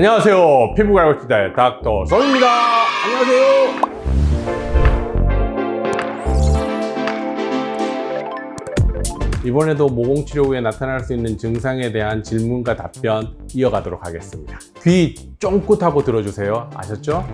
안녕하세요. 피부가 알고 싶다 닥터 성입니다. 안녕하세요. 이번에도 모공치료 후에 나타날 수 있는 증상에 대한 질문과 답변 이어가도록 하겠습니다. 귀 쫑긋하고 들어주세요. 아셨죠?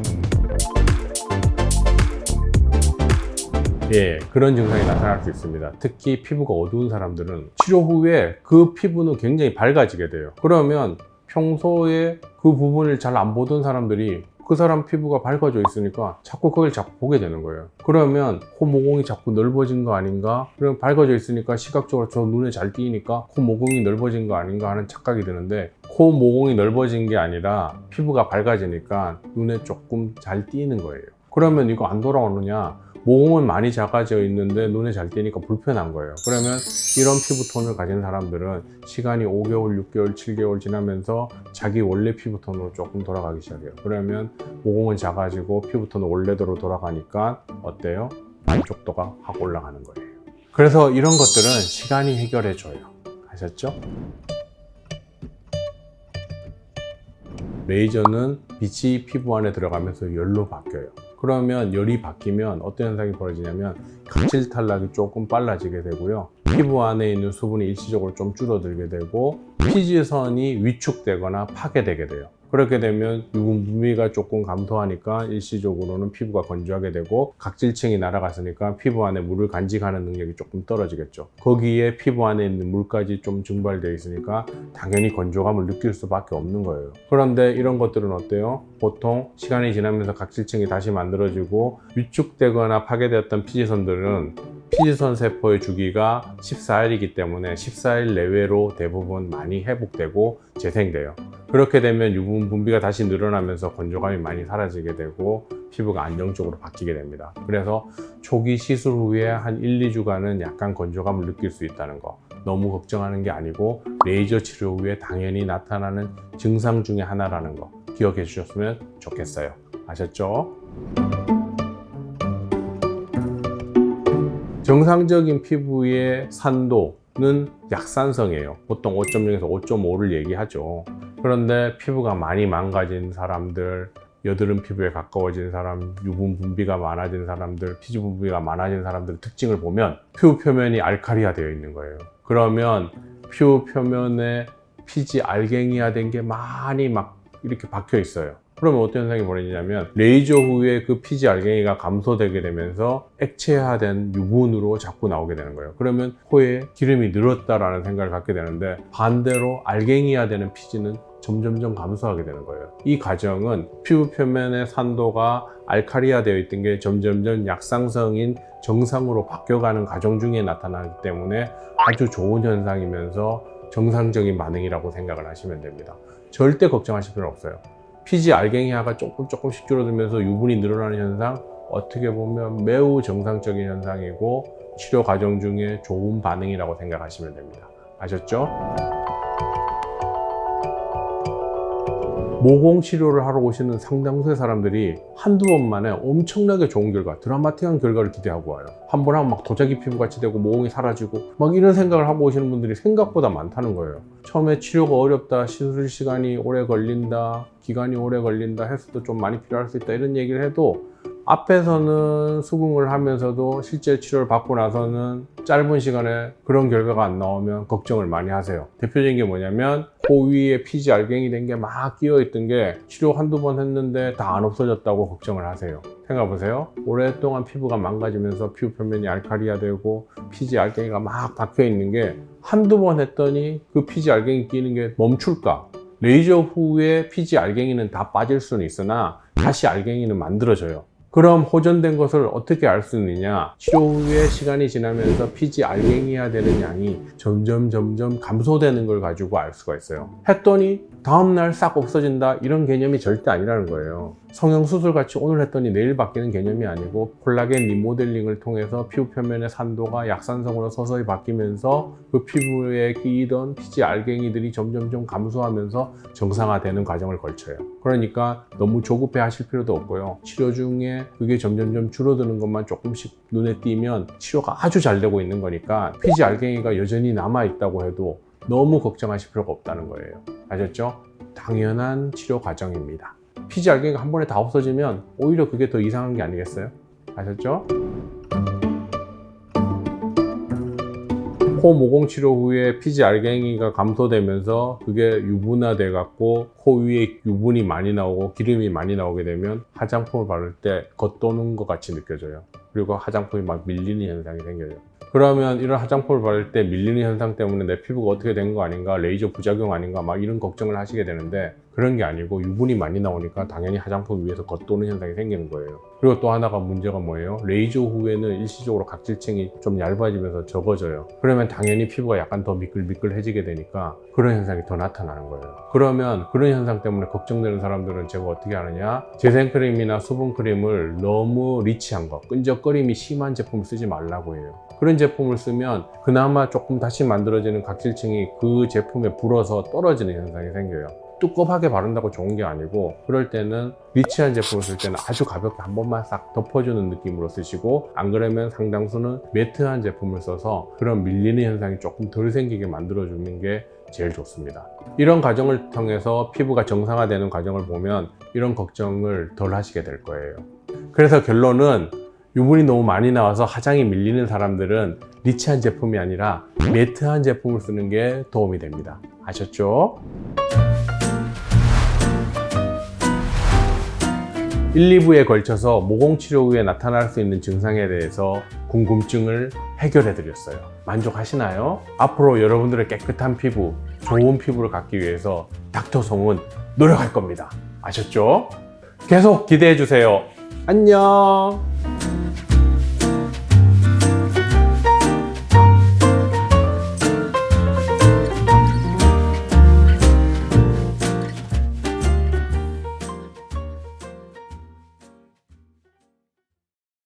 예, 그런 증상이 나타날 수 있습니다. 특히 피부가 어두운 사람들은 치료 후에 그 피부는 굉장히 밝아지게 돼요. 그러면 평소에 그 부분을 잘 안 보던 사람들이 그 사람 피부가 밝아져 있으니까 자꾸 그걸 자꾸 보게 되는 거예요. 그러면 코 모공이 자꾸 넓어진 거 아닌가? 그럼 밝아져 있으니까 시각적으로 저 눈에 잘 띄니까 코 모공이 넓어진 거 아닌가 하는 착각이 드는데, 코 모공이 넓어진 게 아니라 피부가 밝아지니까 눈에 조금 잘 띄는 거예요. 그러면 이거 안 돌아오느냐? 모공은 많이 작아져 있는데 눈에 잘 띄니까 불편한 거예요. 그러면 이런 피부톤을 가진 사람들은 시간이 5개월, 6개월, 7개월 지나면서 자기 원래 피부톤으로 조금 돌아가기 시작해요. 그러면 모공은 작아지고 피부톤은 원래대로 돌아가니까 어때요? 만족도가 확 올라가는 거예요. 그래서 이런 것들은 시간이 해결해 줘요. 아셨죠? 레이저는 빛이 피부 안에 들어가면서 열로 바뀌어요. 그러면 열이 바뀌면 어떤 현상이 벌어지냐면 각질 탈락이 조금 빨라지게 되고요. 피부 안에 있는 수분이 일시적으로 좀 줄어들게 되고 피지선이 위축되거나 파괴되게 돼요. 그렇게 되면 유분 분비가 조금 감소하니까 일시적으로는 피부가 건조하게 되고 각질층이 날아갔으니까 피부 안에 물을 간직하는 능력이 조금 떨어지겠죠. 거기에 피부 안에 있는 물까지 좀 증발되어 있으니까 당연히 건조감을 느낄 수밖에 없는 거예요. 그런데 이런 것들은 어때요? 보통 시간이 지나면서 각질층이 다시 만들어지고 위축되거나 파괴되었던 피지선들은 피지선 세포의 주기가 14일이기 때문에 14일 내외로 대부분 많이 회복되고 재생돼요. 그렇게 되면 유분 분비가 다시 늘어나면서 건조감이 많이 사라지게 되고 피부가 안정적으로 바뀌게 됩니다. 그래서 초기 시술 후에 한 1, 2주간은 약간 건조감을 느낄 수 있다는 거 너무 걱정하는 게 아니고 레이저 치료 후에 당연히 나타나는 증상 중에 하나라는 거 기억해 주셨으면 좋겠어요. 아셨죠? 정상적인 피부의 산도는 약산성이에요. 보통 5.0에서 5.5를 얘기하죠. 그런데 피부가 많이 망가진 사람들, 여드름 피부에 가까워진 사람, 유분 분비가 많아진 사람들, 피지 분비가 많아진 사람들 특징을 보면 피부 표면이 알칼리화 되어 있는 거예요. 그러면 피부 표면에 피지 알갱이화된 게 많이 막 이렇게 박혀 있어요. 그러면 어떤 현상이 벌어지냐면 레이저 후에 그 피지 알갱이가 감소되게 되면서 액체화된 유분으로 자꾸 나오게 되는 거예요. 그러면 코에 기름이 늘었다라는 생각을 갖게 되는데 반대로 알갱이화되는 피지는 점점점 감소하게 되는 거예요. 이 과정은 피부 표면의 산도가 알칼리화 되어 있던 게 점점점 약산성인 정상으로 바뀌어가는 과정 중에 나타나기 때문에 아주 좋은 현상이면서 정상적인 반응이라고 생각을 하시면 됩니다. 절대 걱정하실 필요 없어요. 피지 알갱이화가 조금씩 줄어들면서 유분이 늘어나는 현상, 어떻게 보면 매우 정상적인 현상이고 치료 과정 중에 좋은 반응이라고 생각하시면 됩니다. 아셨죠? 모공 치료를 하러 오시는 상당수의 사람들이 한두 번 만에 엄청나게 좋은 결과, 드라마틱한 결과를 기대하고 와요. 한 번 하면 막 도자기 피부 같이 되고 모공이 사라지고 막 이런 생각을 하고 오시는 분들이 생각보다 많다는 거예요. 처음에 치료가 어렵다, 시술 시간이 오래 걸린다, 기간이 오래 걸린다, 횟수도 좀 많이 필요할 수 있다 이런 얘기를 해도 앞에서는 수긍을 하면서도 실제 치료를 받고 나서는 짧은 시간에 그런 결과가 안 나오면 걱정을 많이 하세요. 대표적인 게 뭐냐면 코 위에 피지 알갱이 된 게 막 끼어 있던 게 치료 한두 번 했는데 다 안 없어졌다고 걱정을 하세요. 생각해보세요. 오랫동안 피부가 망가지면서 피부 표면이 알칼리화 되고 피지 알갱이가 막 박혀 있는 게 한두 번 했더니 그 피지 알갱이 끼는 게 멈출까? 레이저 후에 피지 알갱이는 다 빠질 수는 있으나 다시 알갱이는 만들어져요. 그럼 호전된 것을 어떻게 알 수 있느냐? 치료 후에 시간이 지나면서 피지 알갱이화 되는 양이 점점 감소되는 걸 가지고 알 수가 있어요. 했더니 다음날 싹 없어진다 이런 개념이 절대 아니라는 거예요. 성형수술 같이 오늘 했더니 내일 바뀌는 개념이 아니고 콜라겐 리모델링을 통해서 피부 표면의 산도가 약산성으로 서서히 바뀌면서 그 피부에 끼이던 피지 알갱이들이 점점 감소하면서 정상화되는 과정을 거쳐요. 그러니까 너무 조급해 하실 필요도 없고요. 치료 중에 그게 점점 줄어드는 것만 조금씩 눈에 띄면 치료가 아주 잘 되고 있는 거니까 피지 알갱이가 여전히 남아있다고 해도 너무 걱정하실 필요가 없다는 거예요. 아셨죠? 당연한 치료 과정입니다. 피지 알갱이가 한 번에 다 없어지면 오히려 그게 더 이상한 게 아니겠어요? 아셨죠? 코 모공 치료 후에 피지 알갱이가 감소되면서 그게 유분화돼 갖고 코 위에 유분이 많이 나오고 기름이 많이 나오게 되면 화장품을 바를 때 겉도는 것 같이 느껴져요. 그리고 화장품이 막 밀리는 현상이 생겨요. 그러면 이런 화장품을 바를 때 밀리는 현상 때문에 내 피부가 어떻게 된 거 아닌가, 레이저 부작용 아닌가 막 이런 걱정을 하시게 되는데, 그런 게 아니고 유분이 많이 나오니까 당연히 화장품 위에서 겉도는 현상이 생기는 거예요. 그리고 또 하나가 문제가 뭐예요? 레이저 후에는 일시적으로 각질층이 좀 얇아지면서 적어져요. 그러면 당연히 피부가 약간 더 미끌미끌해지게 되니까 그런 현상이 더 나타나는 거예요. 그러면 그런 현상 때문에 걱정되는 사람들은 제가 어떻게 하느냐, 재생크림이나 수분크림을 너무 리치한 거, 끈적거림이 심한 제품을 쓰지 말라고 해요. 그런 제품을 쓰면 그나마 조금 다시 만들어지는 각질층이 그 제품에 불어서 떨어지는 현상이 생겨요. 두껍하게 바른다고 좋은 게 아니고, 그럴 때는 리치한 제품을 쓸 때는 아주 가볍게 한 번만 싹 덮어주는 느낌으로 쓰시고, 안 그러면 상당수는 매트한 제품을 써서 그런 밀리는 현상이 조금 덜 생기게 만들어주는 게 제일 좋습니다. 이런 과정을 통해서 피부가 정상화되는 과정을 보면 이런 걱정을 덜 하시게 될 거예요. 그래서 결론은, 유분이 너무 많이 나와서 화장이 밀리는 사람들은 리치한 제품이 아니라 매트한 제품을 쓰는 게 도움이 됩니다. 아셨죠? 1, 2부에 걸쳐서 모공치료 후에 나타날 수 있는 증상에 대해서 궁금증을 해결해 드렸어요. 만족하시나요? 앞으로 여러분들의 깨끗한 피부, 좋은 피부를 갖기 위해서 닥터송은 노력할 겁니다. 아셨죠? 계속 기대해 주세요. 안녕.